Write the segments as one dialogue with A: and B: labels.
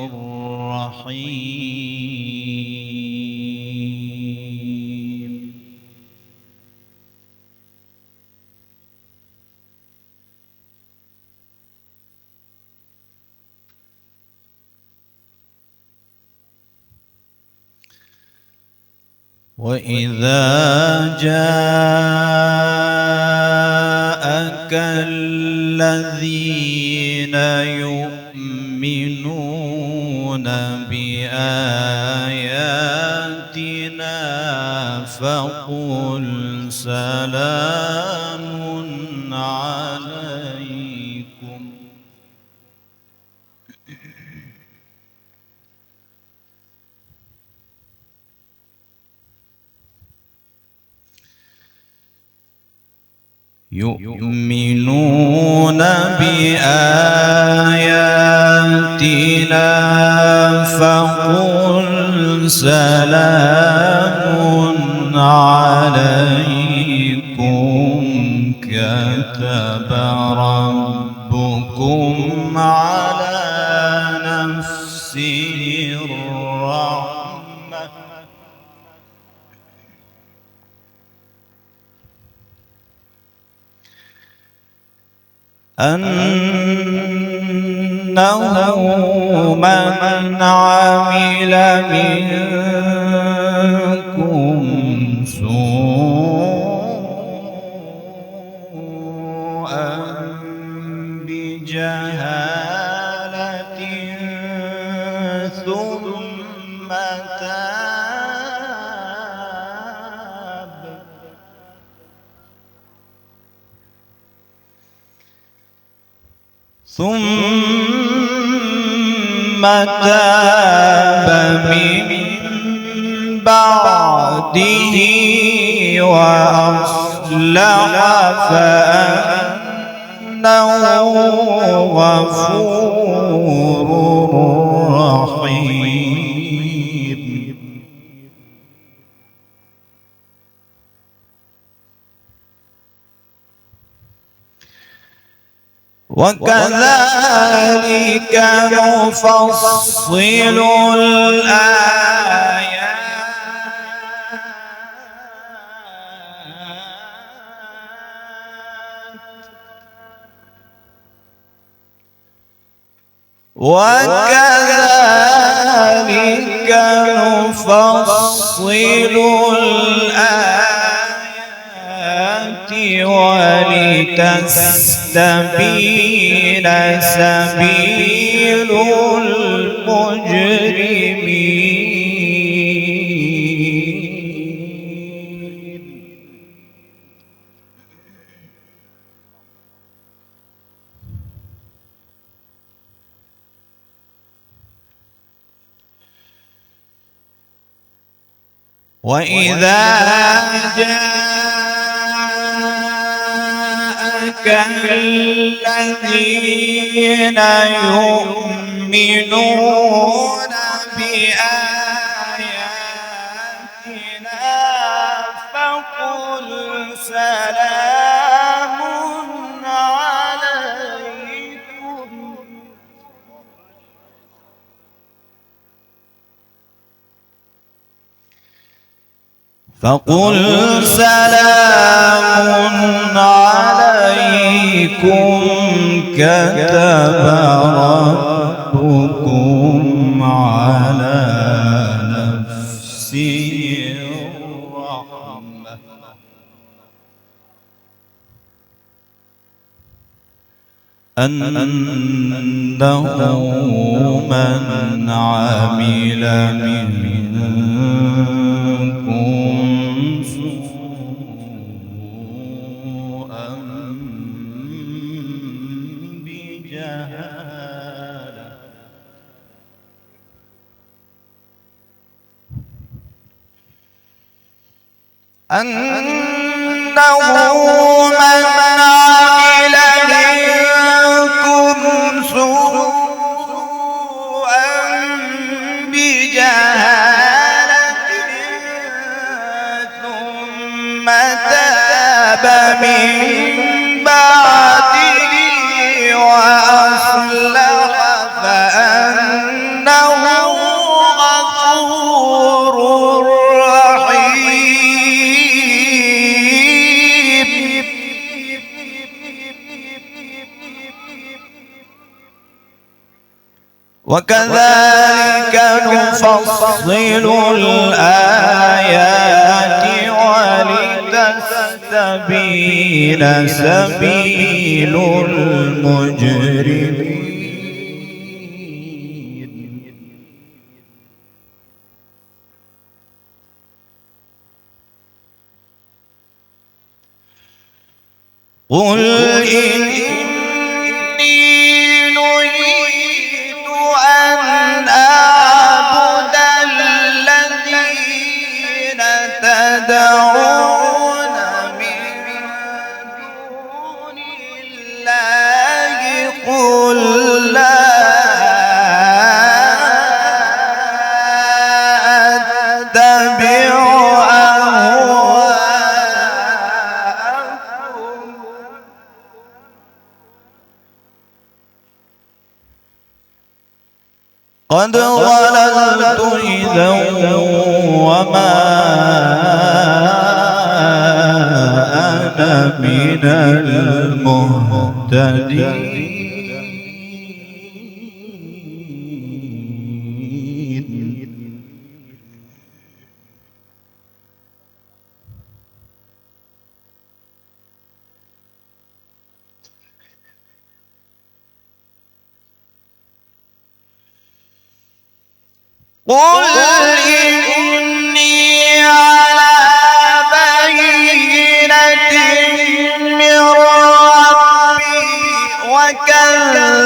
A: الرحيم. وإذا جاءك الذين يؤمنون بآياتنا فقل سلام عليكم يؤمنون بآياتنا فقل سلام عليكم كتب ربكم على نفسه الرحمة أنه من عمل منكم سوءا بجهالة ثم تاب من بعده وأصلح فأنه غفور رحيم. وكذلك نفصل الآيات ولتستبين سبيل المجرمين. وإذا جاءك الذين يؤمنون بآياتنا فقل سلام عليكم كتب ربكم على نفسه الرحمة أنه من عمل منكم سوءا بجهالة ثم تاب من بعده وأصلح فأنه وكذلك نفصل الآيات ولتستبين سبيل المجرمين. قل إني نهيت أن أعبد الذين تدعون من دون الله قل لا أتبع قد ضللت إذا وما أنا من المهتدين. قل إني على بينة من ربي وكذبتم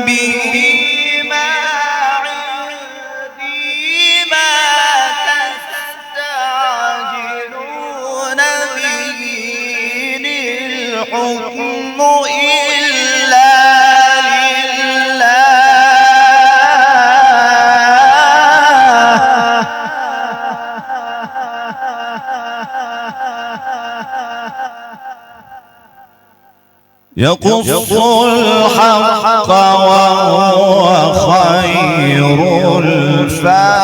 A: به ما عندي ما تستعجلون به إن الحكم إلا يقص الحق وهو خير الفاصلين.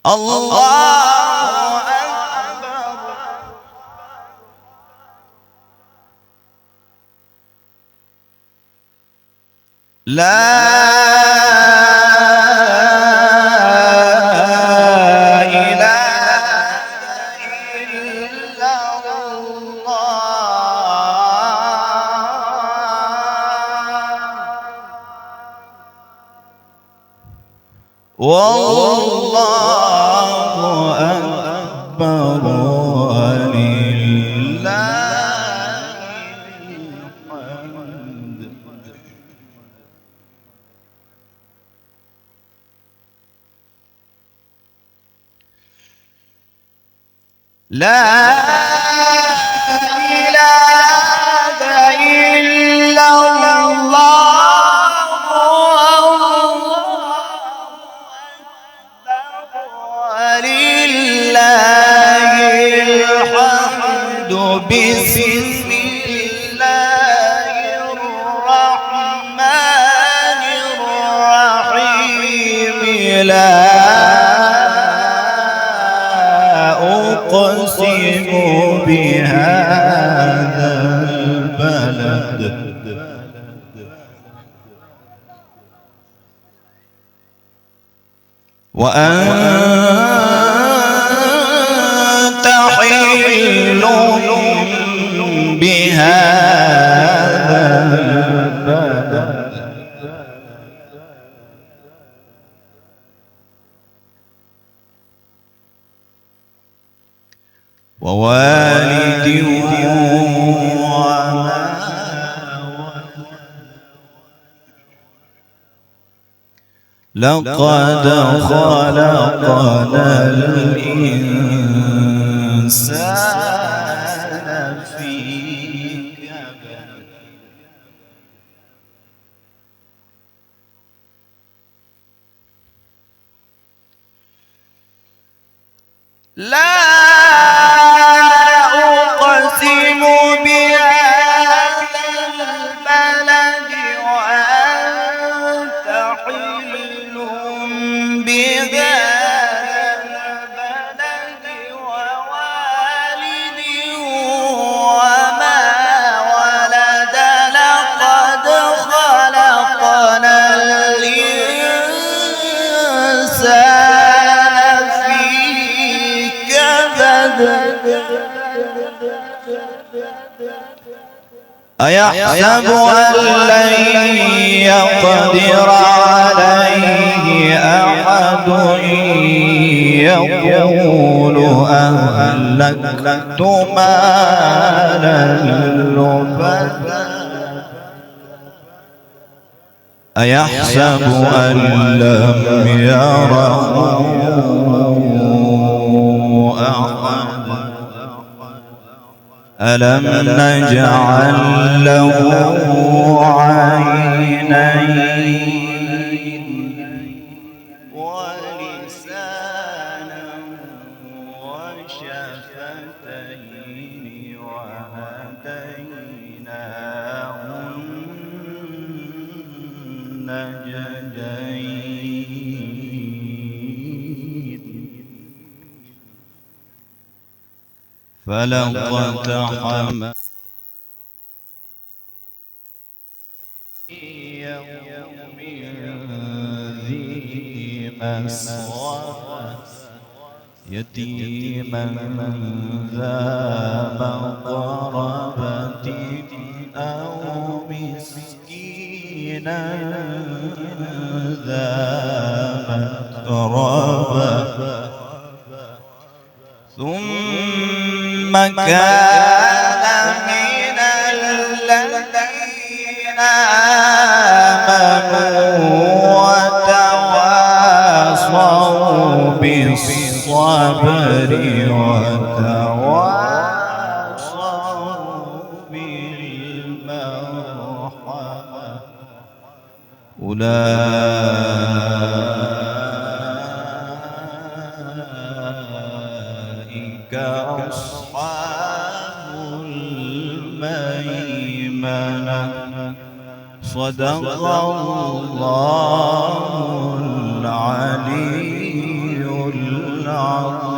A: الله لا إله إلا الله والله أكبر ولله لا إله إلا الله ولله الحمد. بسم الله الرحمن الرحيم. لا أقسم بهذا البلد وأنت حل بهذا البلد ووالد وما لقد خلقنا الإنسان في كبد. لا أقسم بهذا البلد وأنت حل أيحسب أن لن يقدر عليه أحد يقول أهلكت مالا لبدا أيحسب أن لم يره أحد ألم نجعل له عينين ولسانا وشفتين وهديناه النجدين فلاقتحم يوم ذي مسغبة يتيما ذا مقربة أو مسكينا ذا متربة ثم كان من الذين آمنوا وتواصوا بالصبر وتواصوا بالمرحمة أولئك أصحاب الميمنة صدق الله العلي العظيم.